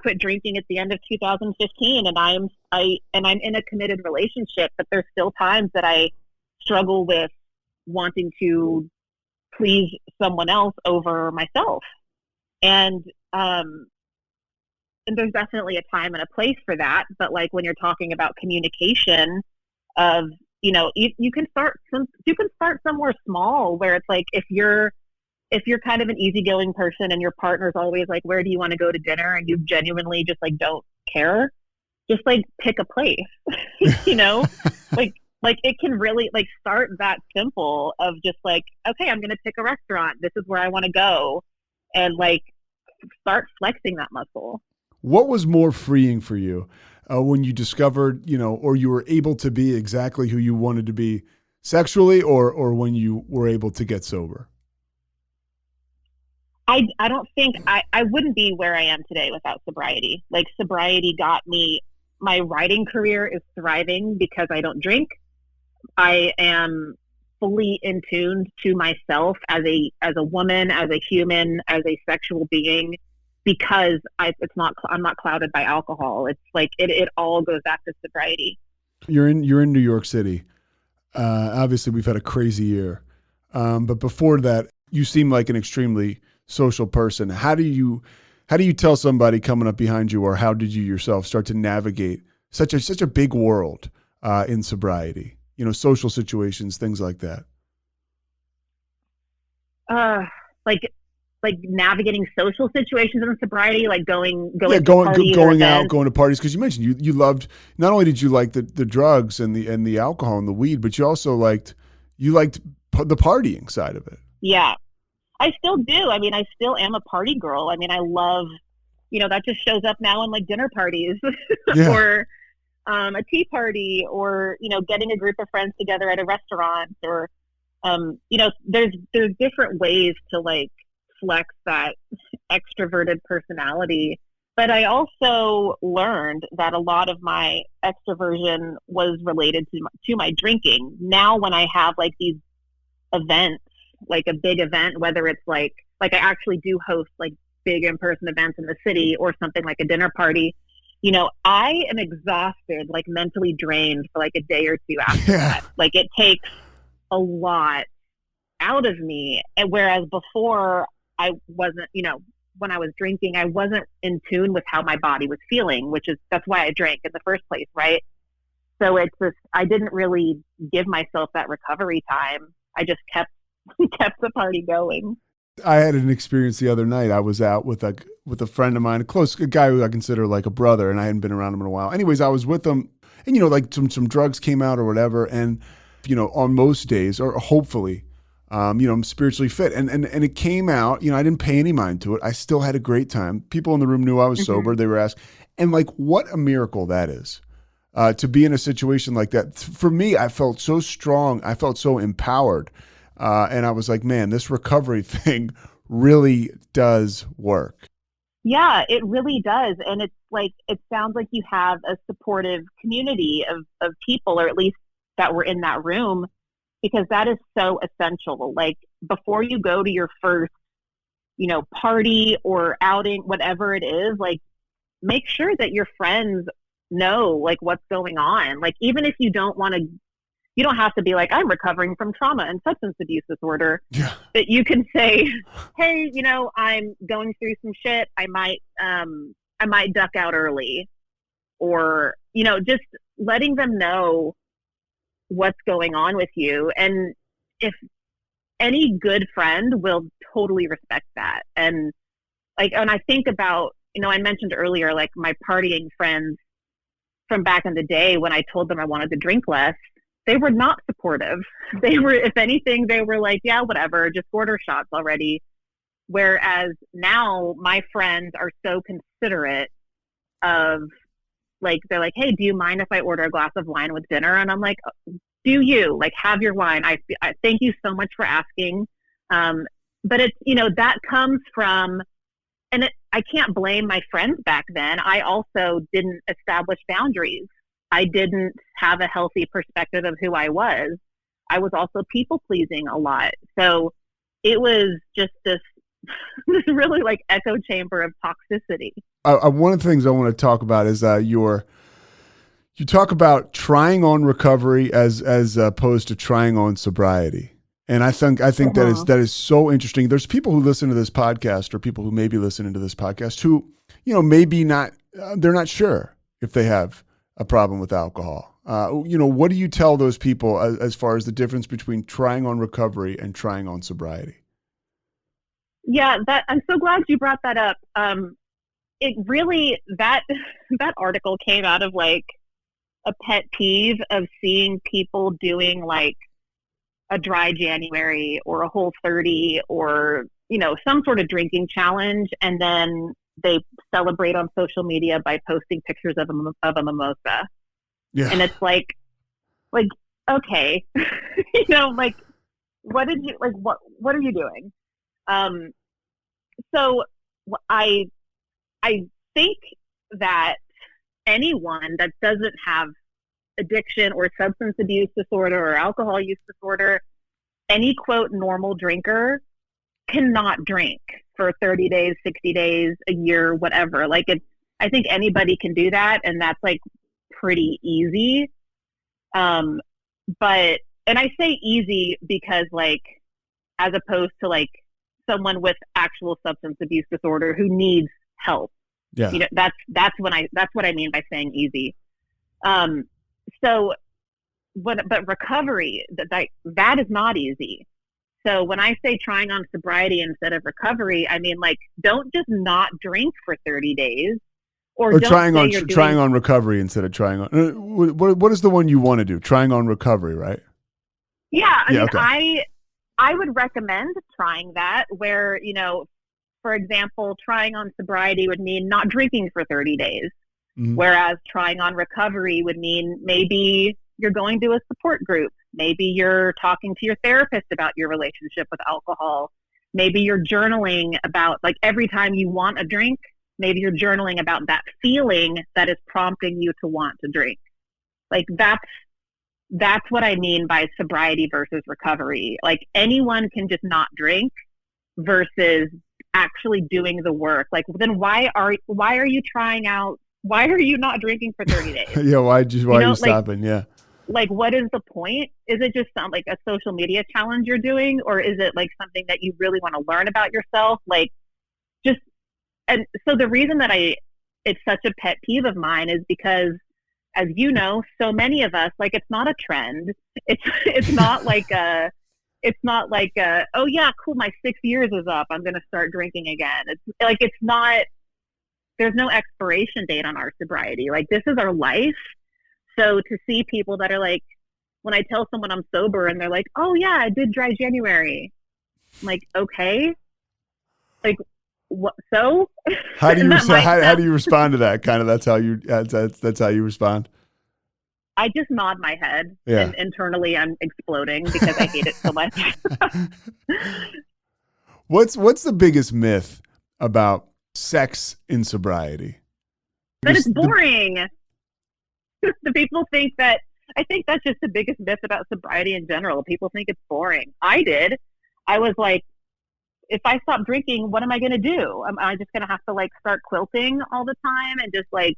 quit drinking at the end of 2015, and I'm in a committed relationship, but there's still times that I struggle with wanting to please someone else over myself. And there's definitely a time and a place for that. But like when you're talking about communication of, you know, you can start somewhere small where it's like, if you're kind of an easygoing person and your partner's always like, where do you want to go to dinner? And you genuinely just like don't care, just like pick a place, you know, like it can really like start that simple of just like, okay, I'm going to pick a restaurant. This is where I want to go. And like start flexing that muscle. What was more freeing for you when you discovered, you know, or you were able to be exactly who you wanted to be sexually, or when you were able to get sober? I don't think I wouldn't be where I am today without sobriety. Like, sobriety got me, my writing career is thriving because I don't drink. I am fully in tune to myself as a woman, as a human, as a sexual being, because I'm not clouded by alcohol. It's like it all goes back to sobriety. You're in New York City. Obviously, we've had a crazy year, but before that, you seem like an extremely social person. How do you tell somebody coming up behind you, or how did you yourself start to navigate such a big world in sobriety? You know, social situations, things like that. Like navigating social situations in sobriety, like going out, going to parties. Because you mentioned you loved, not only did you like the drugs and the alcohol and the weed, but you also liked the partying side of it. Yeah, I still do. I mean, I still am a party girl. I mean, I love, you know, that just shows up now in like dinner parties or a tea party, or, you know, getting a group of friends together at a restaurant, or, you know, there's different ways to like flex that extroverted personality. But I also learned that a lot of my extroversion was related to my drinking. Now, when I have like these events, like a big event, whether it's like I actually do host like big in-person events in the city, or something like a dinner party, you know, I am exhausted, like mentally drained for like a day or two after that. Like, it takes a lot out of me. And whereas before I wasn't, you know, when I was drinking, I wasn't in tune with how my body was feeling, that's why I drank in the first place. Right. So it's just, I didn't really give myself that recovery time. I just kept the party going. I had an experience the other night. I was out with a friend of mine, a guy who I consider like a brother, and I hadn't been around him in a while. Anyways, I was with him, and, you know, like some drugs came out or whatever. And, you know, on most days, or hopefully, you know, I'm spiritually fit. And it came out, you know, I didn't pay any mind to it. I still had a great time. People in the room knew I was sober. They were asked, and like, what a miracle that is. to be in a situation like that. For me, I felt so strong. I felt so empowered. And I was like, man, this recovery thing really does work. Yeah, it really does. And it's like, it sounds like you have a supportive community of people, or at least that were in that room, because that is so essential. Like, before you go to your first, party or outing, whatever it is, like, make sure that your friends know, like, what's going on. Like, even if you don't have to be like, I'm recovering from trauma and substance abuse disorder. Yeah. But you can say, hey, I'm going through some shit. I might duck out early, or, just letting them know what's going on with you. And if any good friend will totally respect that. And like, when I think about, I mentioned earlier, like, my partying friends from back in the day, when I told them I wanted to drink less, they were not supportive. They were, if anything, they were like, yeah, whatever, just order shots already. Whereas now my friends are so considerate of, like, they're like, hey, do you mind if I order a glass of wine with dinner? And I'm like, do you, like, have your wine? I thank you so much for asking. But it's, that comes from, and I can't blame my friends back then. I also didn't establish boundaries. I didn't have a healthy perspective of who I was. I was also people pleasing a lot. So it was just this really, like, echo chamber of toxicity. One of the things I want to talk about is you talk about trying on recovery as opposed to trying on sobriety. And I think that is so interesting. There's people who listen to this podcast, or people who may be listening to this podcast, who, maybe not, they're not sure if they have a problem with alcohol. What do you tell those people as far as the difference between trying on recovery and trying on sobriety? Yeah, I'm so glad you brought that up. It really, that article came out of, like, a pet peeve of seeing people doing, like, a dry January or a Whole 30 or, some sort of drinking challenge. And then they celebrate on social media by posting pictures of a mimosa. Yeah. And it's like, okay, like, what are you doing? So I think that anyone that doesn't have addiction or substance abuse disorder or alcohol use disorder, any quote normal drinker cannot drink for 30 days, 60 days, a year, whatever. Like, I think anybody can do that. And that's, like, pretty easy. And I say easy because, like, as opposed to, like, someone with actual substance abuse disorder who needs help. Yeah. That's what I mean by saying easy. But recovery, that is not easy. So when I say trying on sobriety instead of recovery, I mean, like, don't just not drink for 30 days, or don't trying trying on recovery instead of trying on. What is the one you want to do? Trying on recovery, right? Yeah, I mean, okay. I would recommend trying that, where, for example, trying on sobriety would mean not drinking for 30 days. Mm-hmm. Whereas trying on recovery would mean maybe you're going to a support group. Maybe you're talking to your therapist about your relationship with alcohol. Maybe you're journaling about, like, every time you want a drink, maybe you're journaling about that feeling that is prompting you to want to drink. Like, that's what I mean by sobriety versus recovery. Like, anyone can just not drink versus actually doing the work. Like, then why are you trying out? Why are you not drinking for 30 days? Yeah, why are you stopping? Yeah. Like, what is the point? Is it just like a social media challenge you're doing? Or is it, like, something that you really want to learn about yourself? Like, and so the reason that it's such a pet peeve of mine is because, as you know, so many of us, like, it's not a trend. It's not like oh yeah, cool, my 6 years is up, I'm going to start drinking again. It's like, it's not, there's no expiration date on our sobriety. Like, this is our life. So to see people that are like, when I tell someone I'm sober and they're like, oh yeah, I did dry January. I'm like, okay. Like, what? So how do you respond to that? Kind of, that's how you respond. I just nod my head, Yeah. and internally I'm exploding because I hate it so much. What's the biggest myth about sex in sobriety? That it's boring. The people think that, I think that's just the biggest myth about sobriety in general. People think it's boring. I did. I was like, if I stop drinking, what am I going to do? Am I just going to have to like start quilting all the time and just like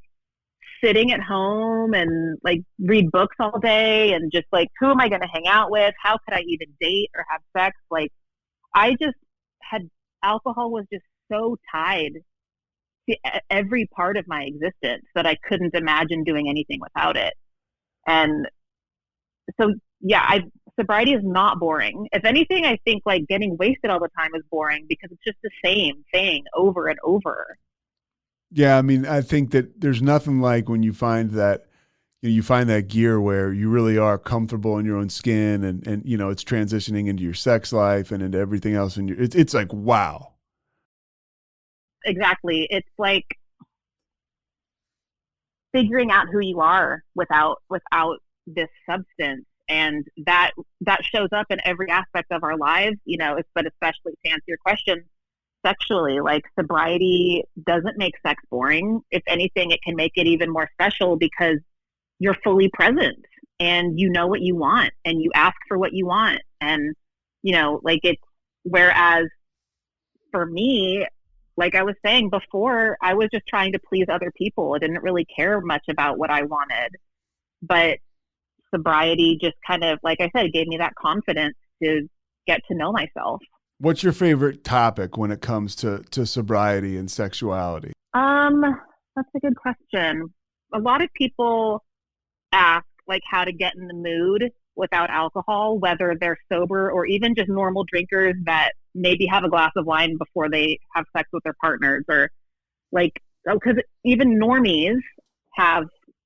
sitting at home and like read books all day and just like, who am I going to hang out with? How could I even date or have sex? Like, I just had, alcohol was just so tied to every part of my existence that I couldn't imagine doing anything without it. And so, yeah, sobriety is not boring. If anything, I think like getting wasted all the time is boring because it's just the same thing over and over. Yeah, I mean, I think that there's nothing like when you find that, you find that gear where you really are comfortable in your own skin, and it's transitioning into your sex life and into everything else, and it's like, wow. Exactly. It's like figuring out who you are without this substance, and that shows up in every aspect of our lives, but especially to answer your question, sexually. Like, sobriety doesn't make sex boring. If anything, it can make it even more special because you're fully present and you know what you want and you ask for what you want. And, like, it's, whereas for me, like I was saying before, I was just trying to please other people. I didn't really care much about what I wanted. But sobriety just kind of, like I said, gave me that confidence to get to know myself. What's your favorite topic when it comes to sobriety and sexuality? That's a good question. A lot of people ask like how to get in the mood without alcohol, whether they're sober or even just normal drinkers that maybe have a glass of wine before they have sex with their partners, or like, because even normies have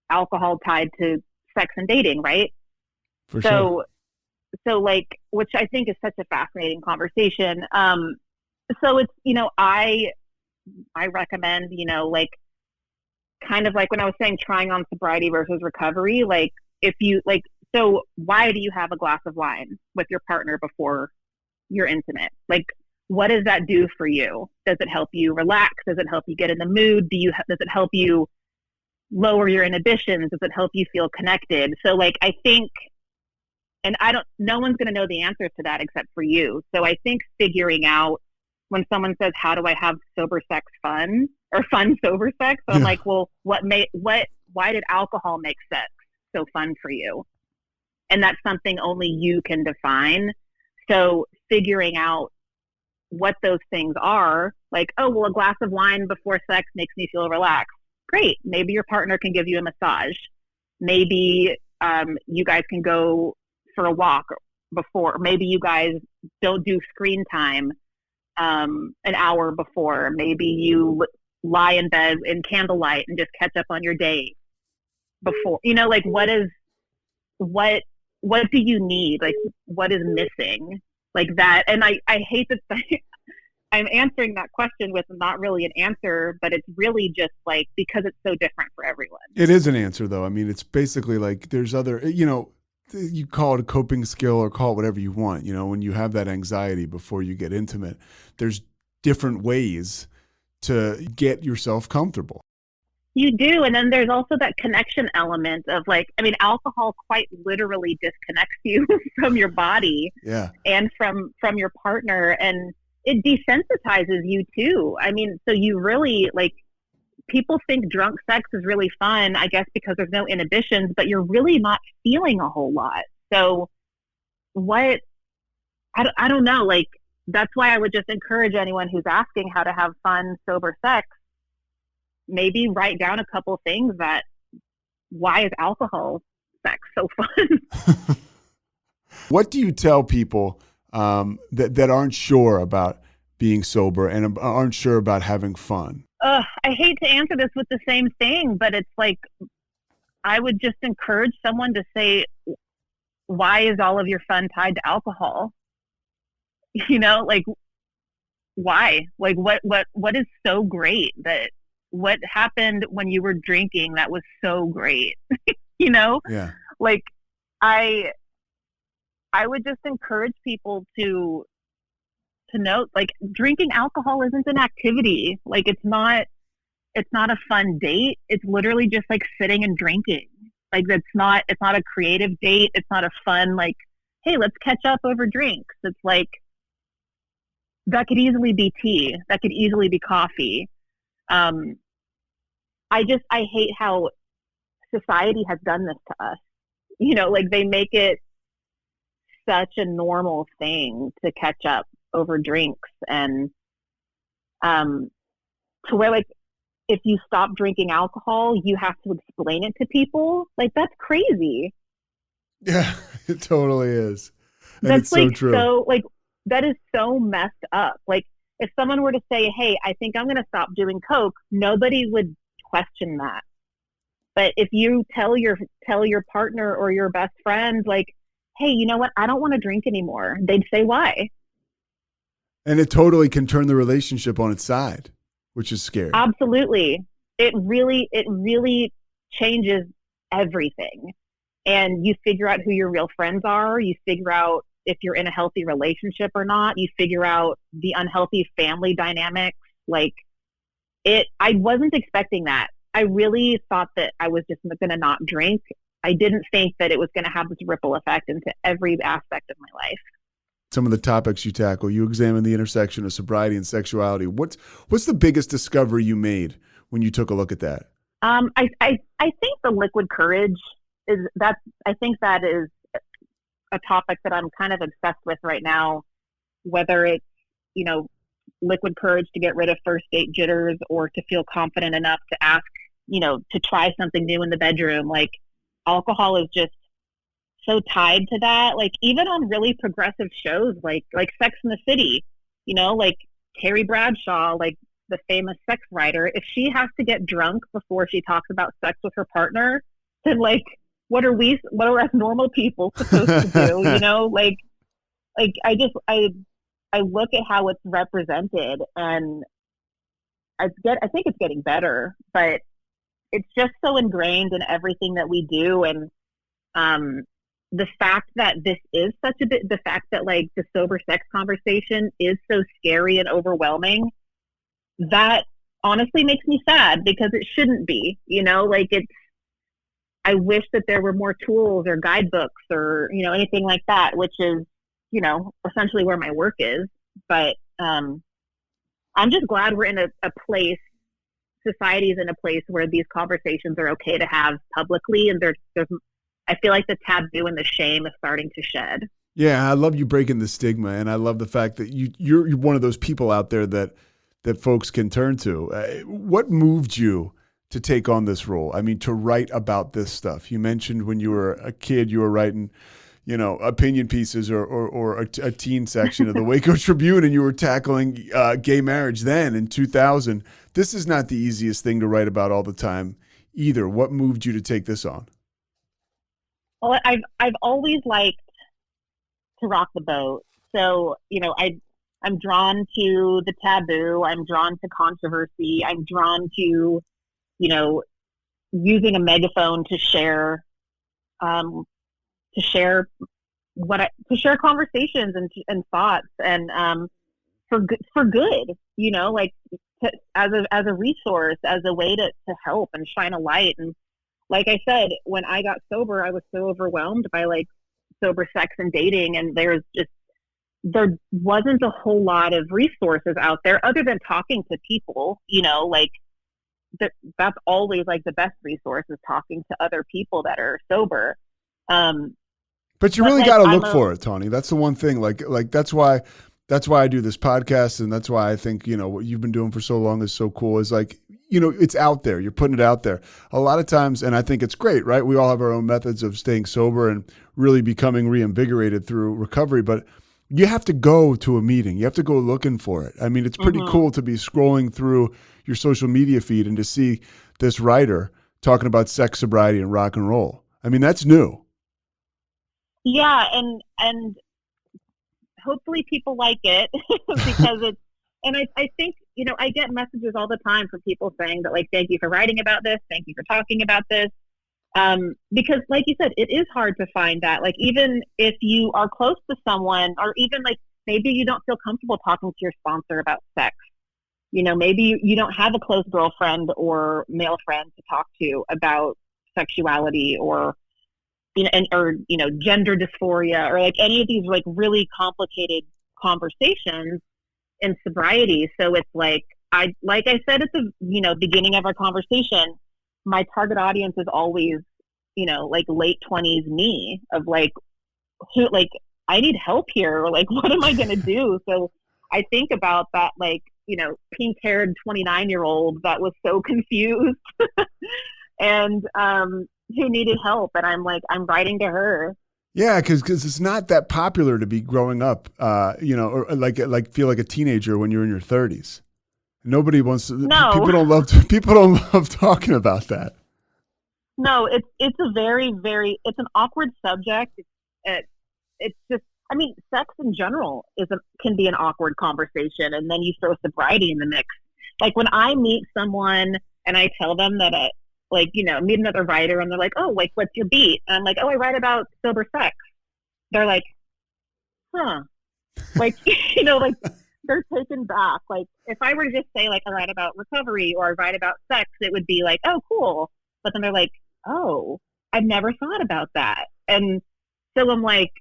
alcohol tied to sex and dating, right? For sure. So like, which I think is such a fascinating conversation. So it's, I recommend, like, kind of like when I was saying trying on sobriety versus recovery, like if you like, so why do you have a glass of wine with your partner before you're intimate? Like, what does that do for you? Does it help you relax? Does it help you get in the mood? Does it help you lower your inhibitions? Does it help you feel connected? So like, I think, and no one's going to know the answers to that except for you. So I think figuring out, when someone says, how do I have sober sex fun, or fun sober sex? So I'm like, well, why did alcohol make sex so fun for you? And that's something only you can define. So figuring out what those things are, like, oh, well, a glass of wine before sex makes me feel relaxed. Great. Maybe your partner can give you a massage. Maybe you guys can go for a walk before. Maybe you guys don't do screen time an hour before. Maybe you lie in bed in candlelight and just catch up on your day before. Like, what do you need? Like, what is missing? Like that. And I hate to say I'm answering that question with not really an answer, but it's really just like, because it's so different for everyone. It is an answer though. I mean, it's basically like there's other, you call it a coping skill or call it whatever you want. When you have that anxiety before you get intimate, there's different ways to get yourself comfortable. You do. And then there's also that connection element of like, I mean, alcohol quite literally disconnects you from your body and from your partner. And it desensitizes you too. I mean, so you really, like, people think drunk sex is really fun, I guess, because there's no inhibitions, but you're really not feeling a whole lot. So I don't know, like, that's why I would just encourage anyone who's asking how to have fun, sober sex, maybe write down a couple things that, why is alcohol sex so fun? What do you tell people that aren't sure about being sober and aren't sure about having fun? I hate to answer this with the same thing, but it's like, I would just encourage someone to say, why is all of your fun tied to alcohol? Like, why? Like, what is so great that, what happened when you were drinking that was so great? Yeah. Like, I would just encourage people to note, like, drinking alcohol isn't an activity. Like, it's not a fun date. It's literally just like sitting and drinking. Like, it's not a creative date. It's not a fun, like, hey, let's catch up over drinks. It's like, that could easily be tea. That could easily be coffee. I hate how society has done this to us. You know, like, they make it such a normal thing to catch up over drinks, and to where, like, if you stop drinking alcohol, you have to explain it to people. Like, that's crazy. Yeah, it totally is. And That's it's so like, true. so, like, that is so messed up. Like, if someone were to say, hey, I think I'm going to stop doing Coke, nobody would question that. But if you tell your partner or your best friend, like, hey, you know what? I don't want to drink anymore. They'd say, why? And it totally can turn the relationship on its side, which is scary. Absolutely. It really changes everything. And you figure out who your real friends are. You figure out if you're in a healthy relationship or not. You figure out the unhealthy family dynamics. Like, I wasn't expecting that. I really thought that I was just going to not drink. I didn't think that it was going to have this ripple effect into every aspect of my life. Some of the topics you tackle, you examine the intersection of sobriety and sexuality. What's the biggest discovery you made when you took a look at that? I think the liquid courage I think that is a topic that I'm kind of obsessed with right now, whether it's, you know, liquid courage to get rid of first date jitters, or to feel confident enough to ask, you know, to try something new in the bedroom. Like, alcohol is just so tied to that. Like, even on really progressive shows like Sex and the City, you know, like Carrie Bradshaw, like the famous sex writer, if she has to get drunk before she talks about sex with her partner, then, like, what are us normal people supposed to do? You know, like I look at how it's represented, and I think it's getting better, but it's just so ingrained in everything that we do. And the fact that the fact that, like, the sober sex conversation is so scary and overwhelming, that honestly makes me sad, because it shouldn't be, you know, like, I wish that there were more tools or guidebooks or, you know, anything like that, which is, you know, essentially where my work is. But I'm just glad we're in a place, society is in a place where these conversations are okay to have publicly, and there's I feel like the taboo and the shame is starting to shed. Yeah, I love you breaking the stigma, and I love the fact that you're one of those people out there that folks can turn to. What moved you to take on this role? I mean, to write about this stuff. You mentioned when you were a kid, you were writing, you know, opinion pieces or a teen section of the Waco Tribune, and you were tackling gay marriage then in 2000. This is not the easiest thing to write about all the time either. What moved you to take this on? Well, I've always liked to rock the boat. So, you know, I'm drawn to the taboo. I'm drawn to controversy. I'm drawn to, you know, using a megaphone to share conversations and thoughts, and for good, you know, like, as a resource, as a way to help and shine a light. And like I said, when I got sober, I was so overwhelmed by, like, sober sex and dating, and there wasn't a whole lot of resources out there other than talking to people, you know, like, that's always, like, the best resource is talking to other people that are sober. But you really got to look for it, Tawny. That's the one thing. Like that's why I do this podcast, and that's why I think, you know, what you've been doing for so long is so cool. Is, like, you know, it's out there. You're putting it out there. A lot of times, and I think it's great, right? We all have our own methods of staying sober and really becoming reinvigorated through recovery, but you have to go to a meeting. You have to go looking for it. I mean, it's pretty cool to be scrolling through your social media feed and to see this writer talking about sex, sobriety, and rock and roll. I mean, that's new. Yeah, and hopefully people like it because it's, and I think, you know, I get messages all the time from people saying that, like, thank you for writing about this, thank you for talking about this. Because like you said, it is hard to find that. Like, even if you are close to someone, or even like maybe you don't feel comfortable talking to your sponsor about sex. Maybe you don't have a close girlfriend or male friend to talk to about sexuality, or gender dysphoria, or like any of these like really complicated conversations in sobriety. So it's like I said at the beginning of our conversation, my target audience is always like late 20s me, of like, who, like, I need help here, or like, what am I going to do? So I think about that, like, pink-haired 29-year-old that was so confused and who needed help, and I'm writing to her. Yeah, because it's not that popular to be growing up, or like feel like a teenager when you're in your 30s. Nobody wants to. No. People don't love talking about that. No, it's a very, very, it's an awkward subject. It's just, I mean, sex in general can be an awkward conversation, and then you throw sobriety in the mix. Like, when I meet someone and I tell them that meet another writer, and they're like, oh, like, what's your beat? And I'm like, oh, I write about sober sex. They're like, huh. Like, like, they're taken back. Like, if I were to just say, like, I write about recovery or I write about sex, it would be like, oh, cool. But then they're like, oh, I've never thought about that. And so I'm like,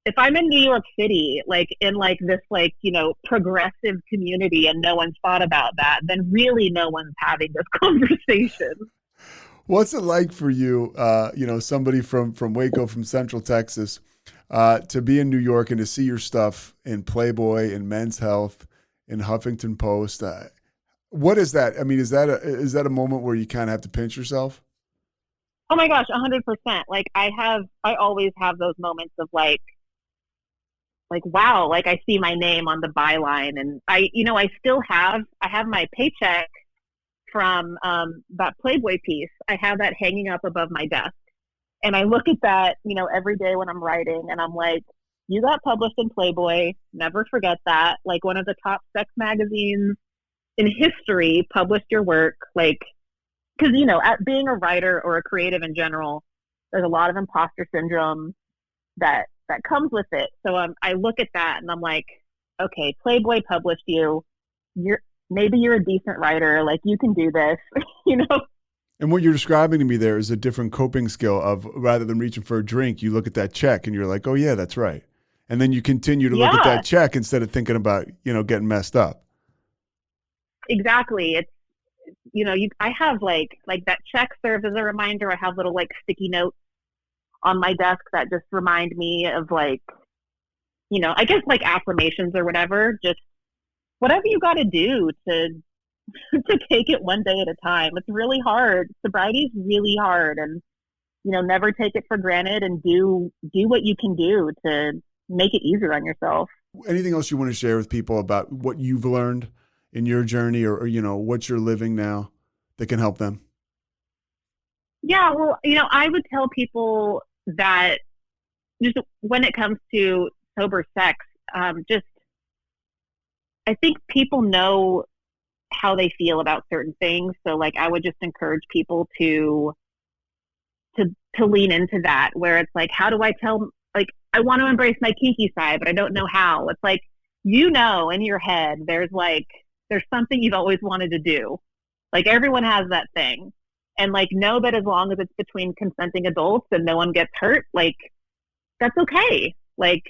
if I'm in New York City, like, in like this, like, progressive community, and no one's thought about that, then really no one's having this conversation. What's it like for you, somebody from Waco, from Central Texas, to be in New York and to see your stuff in Playboy, in Men's Health, in Huffington Post? What is that? I mean, is that a moment where you kind of have to pinch yourself? Oh my gosh, 100%. Like, I always have those moments of like, wow, like, I see my name on the byline, and I have my paycheck from that Playboy piece. I have that hanging up above my desk, and I look at that, every day when I'm writing, and I'm like, you got published in Playboy. Never forget that. Like, one of the top sex magazines in history published your work. Like, because, at being a writer or a creative in general, there's a lot of imposter syndrome that comes with it. So I look at that and I'm like, okay, Playboy published you. Maybe you're a decent writer. Like, you can do this, And what you're describing to me there is a different coping skill of, rather than reaching for a drink, you look at that check and you're like, oh yeah, that's right. And then you continue to look at that check instead of thinking about, getting messed up. Exactly. It's, I have like that check serves as a reminder. I have little like sticky notes on my desk that just remind me of like, I guess like affirmations or whatever, just whatever you got to do to take it one day at a time. It's really hard. Sobriety is really hard, and, never take it for granted, and do what you can do to make it easier on yourself. Anything else you want to share with people about what you've learned in your journey, or what you're living now that can help them? Yeah, well, I would tell people that just when it comes to sober sex, I think people know how they feel about certain things. So like, I would just encourage people to lean into that, where it's like, how do I tell, like, I want to embrace my kinky side, but I don't know how. It's like, in your head, there's something you've always wanted to do. Like, everyone has that thing. And like, know that as long as it's between consenting adults and no one gets hurt, like, that's okay. Like,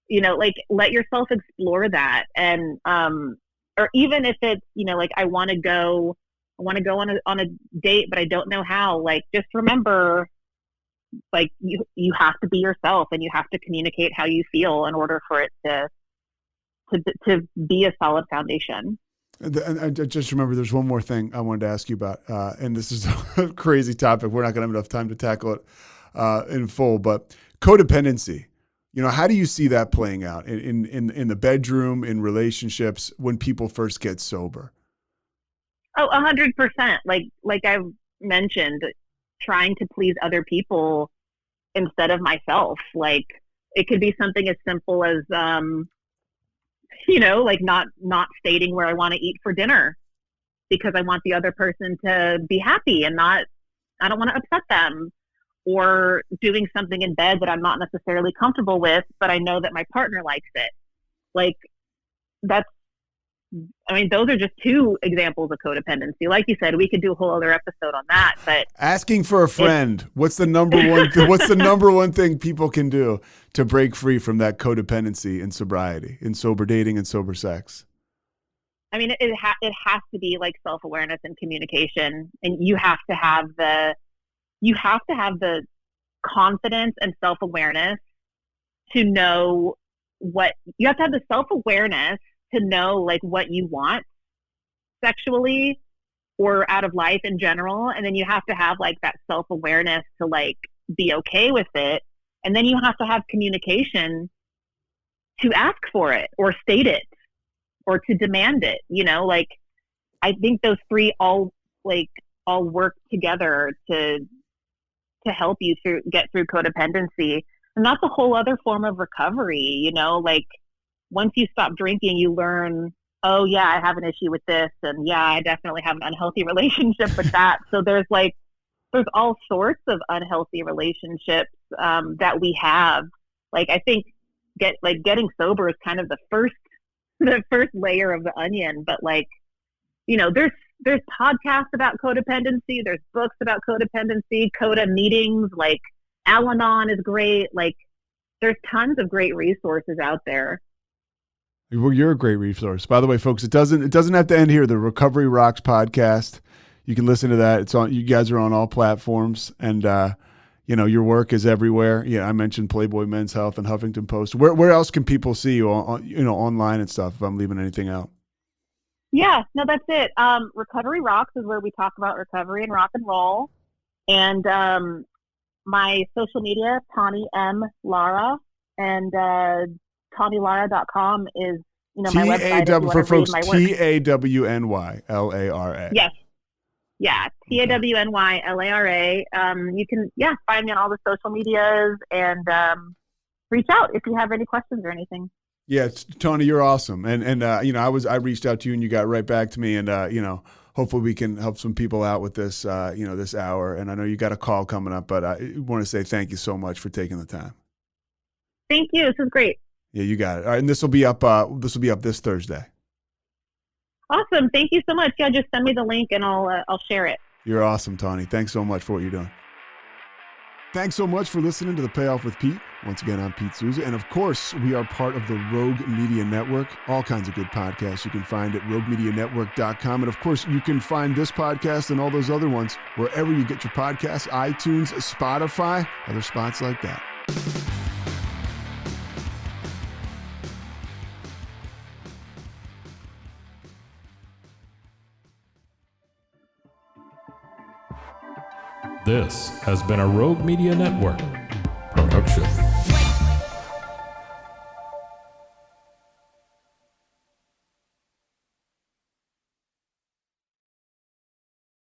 like, let yourself explore that. And, or even if it's, like, I want to go on a date, but I don't know how, like, just remember, like, you have to be yourself, and you have to communicate how you feel in order for it to be a solid foundation. And I just remember there's one more thing I wanted to ask you about, and this is a crazy topic. We're not going to have enough time to tackle it in full, but codependency. How do you see that playing out in the bedroom, in relationships, when people first get sober? Oh, 100%. Like I've mentioned, trying to please other people instead of myself. Like, it could be something as simple as, like not stating where I want to eat for dinner because I want the other person to be happy and not I don't want to upset them, or doing something in bed that I'm not necessarily comfortable with, but I know that my partner likes it. Like those are just two examples of codependency. Like you said, we could do a whole other episode on that, but asking for a friend, what's the number one what's the number one thing people can do to break free from that codependency in sobriety, in sober dating and sober sex? I mean, it has to be like self-awareness and communication, and you have to have the confidence and self-awareness to know what you have to have the self-awareness to know like what you want sexually or out of life in general. And then you have to have like that self-awareness to like be okay with it. And then you have to have communication to ask for it or state it or to demand it, like I think those three all work together to help you get through codependency. And that's a whole other form of recovery, like once you stop drinking, you learn, oh yeah, I have an issue with this. And yeah, I definitely have an unhealthy relationship with that. So there's all sorts of unhealthy relationships that we have. Like, I think getting sober is kind of the first layer of the onion, but there's podcasts about codependency. There's books about codependency, CODA meetings, like Al-Anon is great. Like there's tons of great resources out there. Well, you're a great resource. By the way, folks, it doesn't have to end here. The Recovery Rocks podcast, you can listen to that. It's on. You guys are on all platforms, and your work is everywhere. Yeah, I mentioned Playboy, Men's Health, and Huffington Post. Where else can people see you online and stuff? If I'm leaving anything out. Yeah, no, that's it. Recovery Rocks is where we talk about recovery and rock and roll, and my social media, Tawny M. Lara, and TawnyLara.com is, my website. For folks, TAWNYLARA. Yes. Yeah, TAWNYLARA. You can, find me on all the social medias and reach out if you have any questions or anything. Yeah, Tawny, you're awesome. And I reached out to you and you got right back to me, and hopefully we can help some people out with this this hour. And I know you got a call coming up, but I want to say thank you so much for taking the time. Thank you. This is great. Yeah, you got it. All right, and this will be up this Thursday. Awesome. Thank you so much. Yeah, just send me the link and I'll share it. You're awesome, Tawny. Thanks so much for what you're doing. Thanks so much for listening to The Payoff with Pete. Once again, I'm Pete Souza. And of course, we are part of the Rogue Media Network. All kinds of good podcasts you can find at roguemedianetwork.com. And of course, you can find this podcast and all those other ones wherever you get your podcasts, iTunes, Spotify, other spots like that. This has been a Rogue Media Network